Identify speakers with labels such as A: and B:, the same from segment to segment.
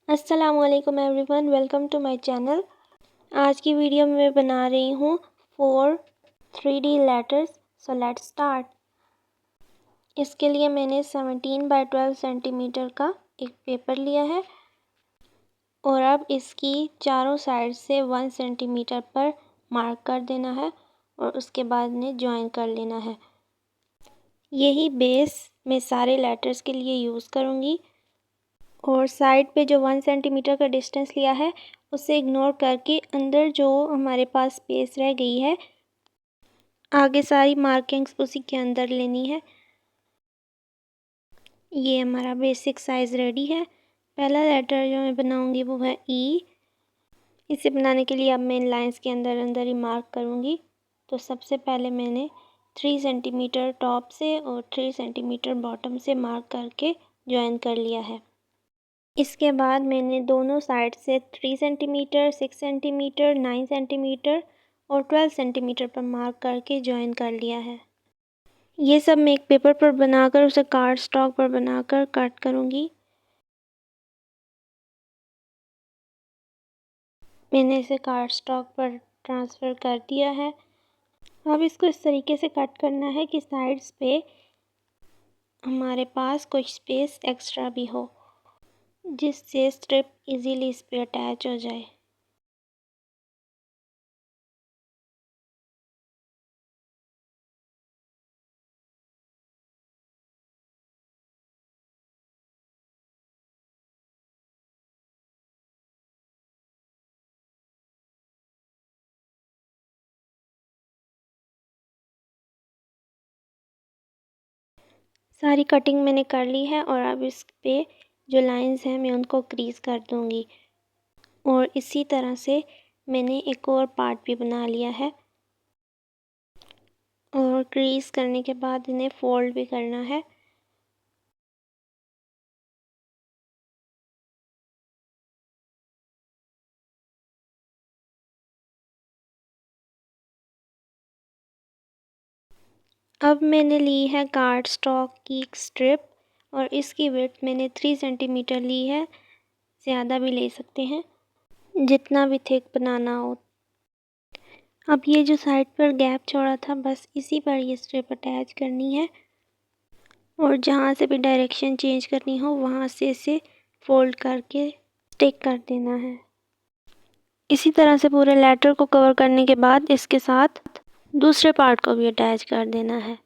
A: अस्सलामुअलैकुम everyone, welcome to my channel. आज की वीडियो में मैं बना रही हूँ 4 3D letters. So let's start. इसके लिए मैंने 17 बाय 12 सेंटीमीटर का एक पेपर लिया है और अब इसकी चारों साइड से 1 सेंटीमीटर पर मार्क कर देना है और उसके बाद इन्हें ज्वाइन कर लेना है। यही बेस मैं सारे लेटर्स के लिए यूज़ करूँगी और साइड पे जो 1 सेंटीमीटर का डिस्टेंस लिया है उसे इग्नोर करके अंदर जो हमारे पास स्पेस रह गई है आगे सारी मार्किंग्स उसी के अंदर लेनी है। ये हमारा बेसिक साइज़ रेडी है। पहला लेटर जो मैं बनाऊंगी वो है ई। इसे बनाने के लिए अब मैं इन लाइंस के अंदर अंदर ही मार्क करूंगी। तो सबसे पहले मैंने 3 सेंटीमीटर टॉप से और 3 सेंटीमीटर बॉटम से मार्क करके ज्वाइन कर लिया है। इसके बाद मैंने दोनों साइड से 3 सेंटीमीटर, 6 सेंटीमीटर, 9 सेंटीमीटर और 12 सेंटीमीटर पर मार्क करके ज्वाइन कर लिया है। ये सब मैं एक पेपर पर बनाकर उसे कार्ड स्टॉक पर बनाकर कट करूँगी। मैंने इसे कार्ड स्टॉक पर ट्रांसफ़र कर दिया है। अब इसको इस तरीके से कट करना है कि साइड्स पे हमारे पास कुछ स्पेस एक्स्ट्रा भी हो, जिससे स्ट्रिप इजीली इस पे अटैच हो जाए। सारी कटिंग मैंने कर ली है और अब इस पे जो लाइंस हैं मैं उनको क्रीज कर दूंगी और इसी तरह से मैंने एक और पार्ट भी बना लिया है और क्रीज करने के बाद इन्हें फोल्ड भी करना है। अब मैंने ली है कार्ड स्टॉक की एक स्ट्रिप और इसकी विड्थ मैंने 3 सेंटीमीटर ली है। ज़्यादा भी ले सकते हैं, जितना भी थिक बनाना हो। अब ये जो साइड पर गैप छोड़ा था बस इसी पर ये स्ट्रिप अटैच करनी है और जहाँ से भी डायरेक्शन चेंज करनी हो वहाँ से इसे फोल्ड करके स्टिक कर देना है। इसी तरह से पूरे लेटर को कवर करने के बाद इसके साथ दूसरे पार्ट को भी अटैच कर देना है।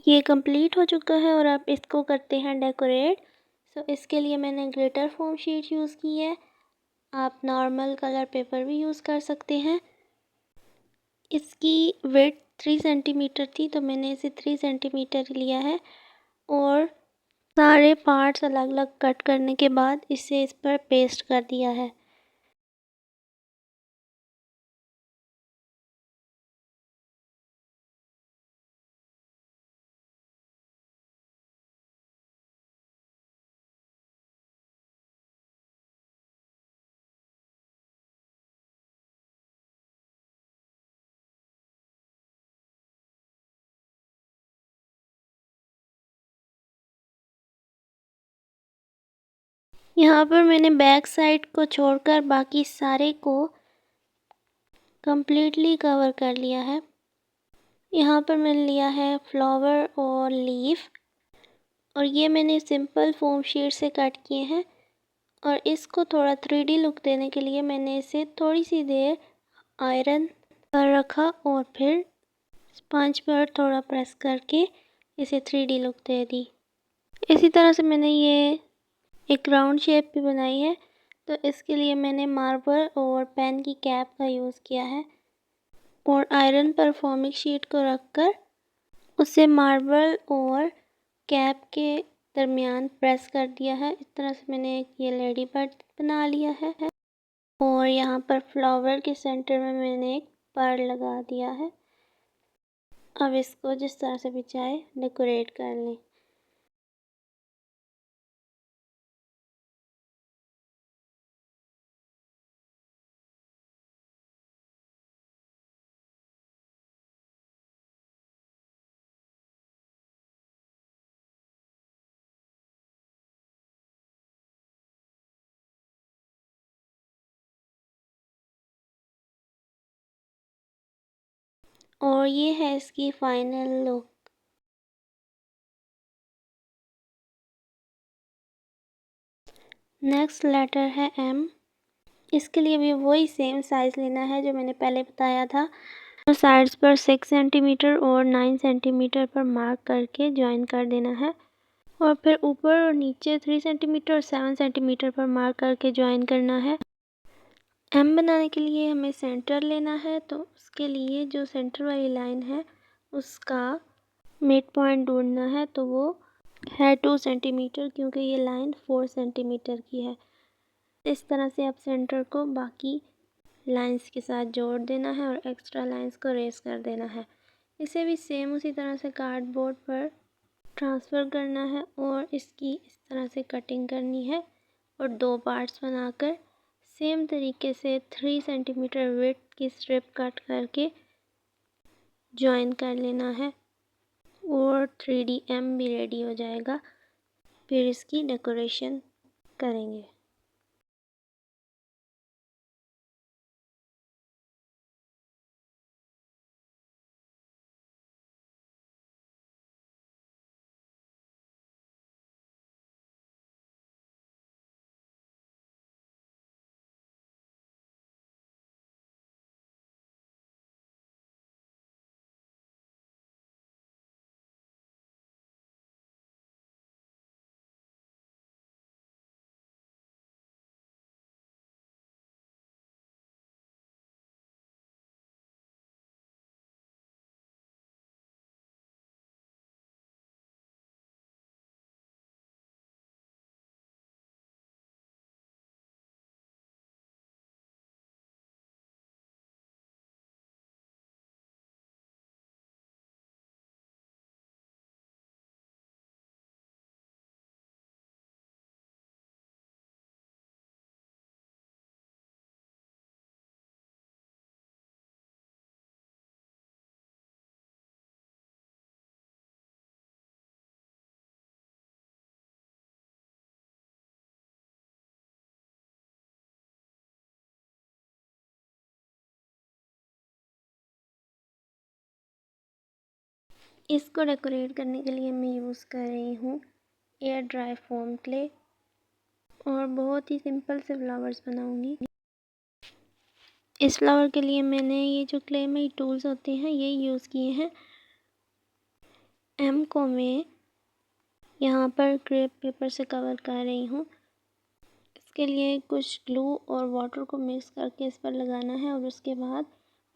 A: ये कंप्लीट हो चुका है और अब इसको करते हैं डेकोरेट। सो इसके लिए मैंने ग्लिटर फोम शीट यूज़ की है। आप नॉर्मल कलर पेपर भी यूज़ कर सकते हैं। इसकी विड्थ 3 सेंटीमीटर थी तो मैंने इसे 3 सेंटीमीटर लिया है और सारे पार्ट्स अलग अलग कट करने के बाद इसे इस पर पेस्ट कर दिया है। यहाँ पर मैंने बैक साइड को छोड़कर बाकी सारे को कंप्लीटली कवर कर लिया है। यहाँ पर मैंने लिया है फ्लावर और लीफ और ये मैंने सिंपल फोम शीट से कट किए हैं और इसको थोड़ा 3D लुक देने के लिए मैंने इसे थोड़ी सी देर आयरन पर रखा और फिर स्पंज पर थोड़ा प्रेस करके इसे 3D लुक दे दी। इसी तरह से मैंने ये एक राउंड शेप भी बनाई है। तो इसके लिए मैंने मार्बर और पेन की कैप का यूज़ किया है और आयरन पर फॉर्मिक शीट को रखकर उसे मार्बल और कैप के दरमियान प्रेस कर दिया है। इस तरह से मैंने एक ये लेडी बर्ड बना लिया है और यहाँ पर फ्लावर के सेंटर में मैंने एक पर्ल लगा दिया है। अब इसको जिस तरह से भी चाहे डेकोरेट कर लें। और ये है इसकी फाइनल लुक। नेक्स्ट लेटर है एम। इसके लिए भी वही सेम साइज़ लेना है जो मैंने पहले बताया था। साइड्स पर 6 सेंटीमीटर और 9 सेंटीमीटर पर मार्क करके ज्वाइन कर देना है और फिर ऊपर और नीचे 3 सेंटीमीटर और 7 सेंटीमीटर पर मार्क करके ज्वाइन करना है। एम बनाने के लिए हमें सेंटर लेना है, तो उसके लिए जो सेंटर वाली लाइन है उसका मिड पॉइंट ढूंढना है। तो वो है 2 सेंटीमीटर, क्योंकि ये लाइन 4 सेंटीमीटर की है। इस तरह से अब सेंटर को बाकी लाइंस के साथ जोड़ देना है और एक्स्ट्रा लाइंस को रेस कर देना है। इसे भी सेम उसी तरह से कार्डबोर्ड पर ट्रांसफ़र करना है और इसकी इस तरह से कटिंग करनी है और 2 पार्ट्स बनाकर सेम तरीके से 3 सेंटीमीटर विड्थ की स्ट्रिप कट करके जॉइन कर लेना है और 3DM भी रेडी हो जाएगा। फिर इसकी डेकोरेशन करेंगे। इसको डेकोरेट करने के लिए मैं यूज़ कर रही हूँ एयर ड्राई फोम क्ले और बहुत ही सिंपल से फ्लावर्स बनाऊंगी। इस फ्लावर के लिए मैंने ये जो क्ले में टूल्स होते हैं ये यूज़ किए हैं। एम को मैं यहाँ पर क्रेप पेपर से कवर कर रही हूँ। इसके लिए कुछ ग्लू और वाटर को मिक्स करके इस पर लगाना है और उसके बाद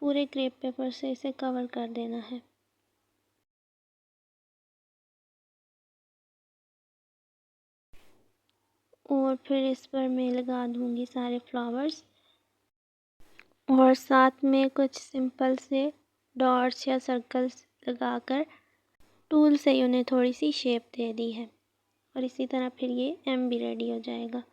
A: पूरे क्रेप पेपर से इसे कवर कर देना है। और फिर इस पर मैं लगा दूँगी सारे फ्लावर्स और साथ में कुछ सिंपल से डॉट्स या सर्कल्स लगाकर टूल से उन्हें थोड़ी सी शेप दे दी है और इसी तरह फिर ये एम भी रेडी हो जाएगा।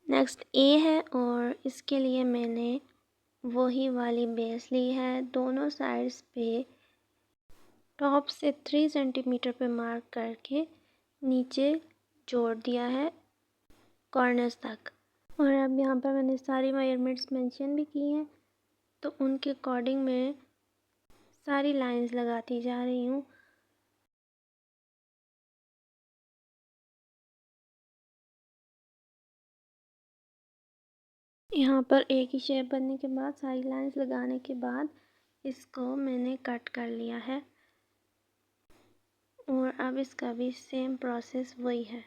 A: नेक्स्ट ए है और इसके लिए मैंने वही वाली बेस ली है। दोनों साइड्स पे टॉप से 3 सेंटीमीटर पे मार्क करके नीचे जोड़ दिया है कॉर्नर्स तक। और अब यहाँ पर मैंने सारी मेजरमेंट्स मेंशन भी की हैं, तो उनके अकॉर्डिंग मैं सारी लाइंस लगाती जा रही हूँ। यहाँ पर एक ही शेप बनने के बाद सारी लाइंस लगाने के बाद इसको मैंने कट कर लिया है और अब इसका भी सेम प्रोसेस वही है।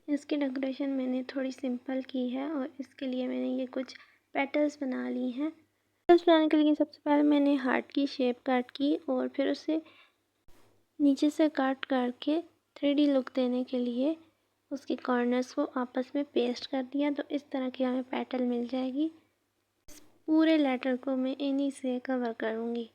A: इसकी डेकोरेशन मैंने थोड़ी सिंपल की है और इसके लिए मैंने ये कुछ पेटल्स बना ली हैं। पेटल्स बनाने के लिए सबसे पहले मैंने हार्ट की शेप काट की और फिर उसे नीचे से काट करके 3D लुक देने के लिए उसके कॉर्नर्स को आपस में पेस्ट कर दिया, तो इस तरह की हमें पेटल मिल जाएगी। इस पूरे लेटर को मैं इन्हीं से कवर करूँगी।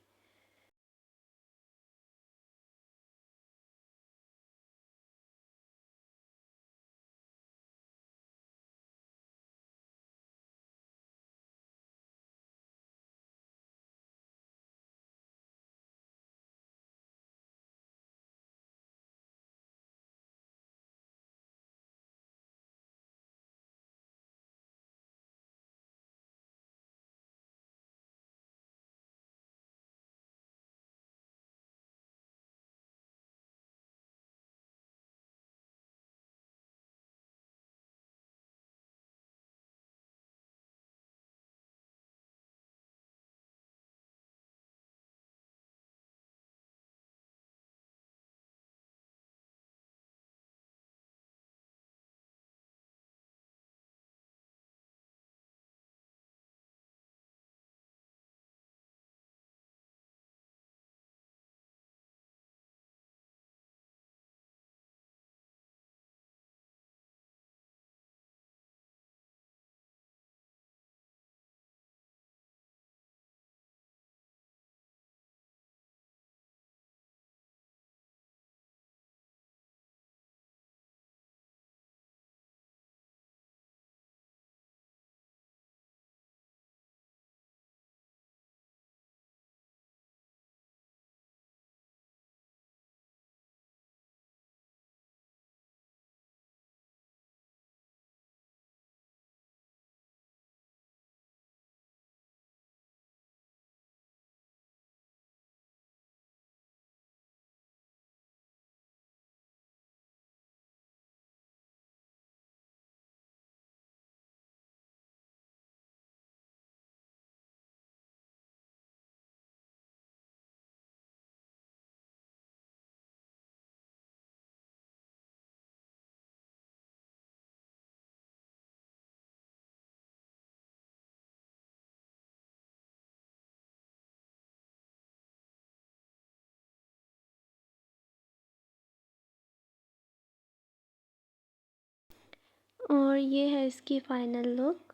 A: और ये है इसकी फाइनल लुक।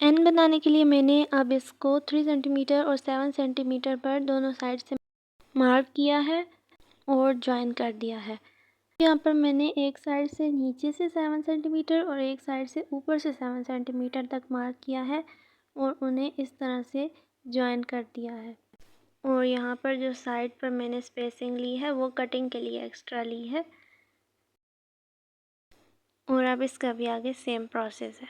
A: एन बनाने के लिए मैंने अब इसको 3 सेंटीमीटर और 7 सेंटीमीटर पर दोनों साइड से मार्क किया है और ज्वाइन कर दिया है। यहाँ पर मैंने एक साइड से नीचे से 7 सेंटीमीटर और एक साइड से ऊपर से 7 सेंटीमीटर तक मार्क किया है और उन्हें इस तरह से ज्वाइन कर दिया है। और यहाँ पर जो साइड पर मैंने स्पेसिंग ली है वो कटिंग के लिए एक्स्ट्रा ली है। और अब इसका भी आगे सेम प्रोसेस है।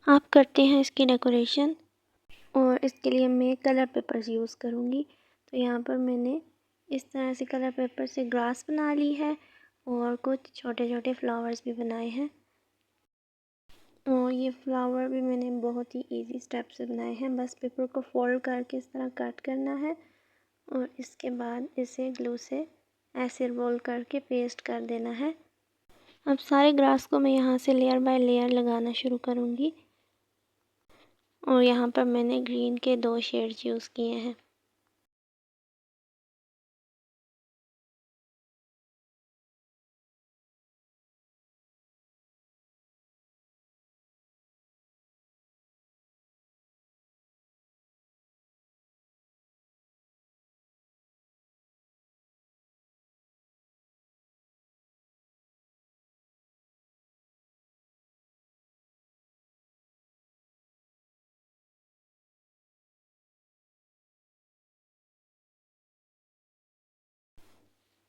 A: आप करते हैं इसकी डेकोरेशन। और इसके लिए मैं कलर पेपर्स यूज़ करूँगी। तो यहाँ पर मैंने इस तरह से कलर पेपर से ग्रास बना ली है और कुछ छोटे छोटे फ्लावर्स भी बनाए हैं। और ये फ्लावर भी मैंने बहुत ही इजी स्टेप से बनाए हैं। बस पेपर को फोल्ड करके इस तरह कट करना है और इसके बाद इसे ग्लू से ऐसे रोल करके पेस्ट कर देना है। अब सारे ग्रास को मैं यहाँ से लेयर बाय लेयर लगाना शुरू करूँगी। और यहाँ पर मैंने ग्रीन के 2 शेड्स यूज़ किए हैं।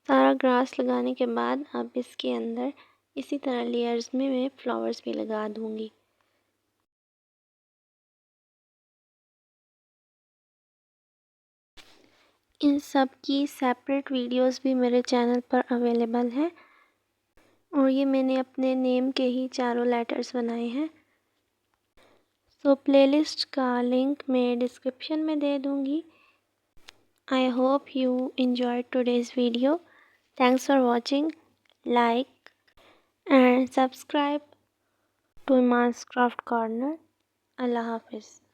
A: सारा ग्रास लगाने के बाद अब इसके अंदर इसी तरह लेयर्स में मैं फ्लावर्स भी लगा दूँगी। इन सब की सेपरेट वीडियोस भी मेरे चैनल पर अवेलेबल हैं। और ये मैंने अपने नेम के ही चारों लेटर्स बनाए हैं। सो प्लेलिस्ट का लिंक मैं डिस्क्रिप्शन में दे दूँगी। I hope you enjoyed today's video. Thanks for watching. Like and subscribe to Iman's Craft Corner. Allah Hafiz.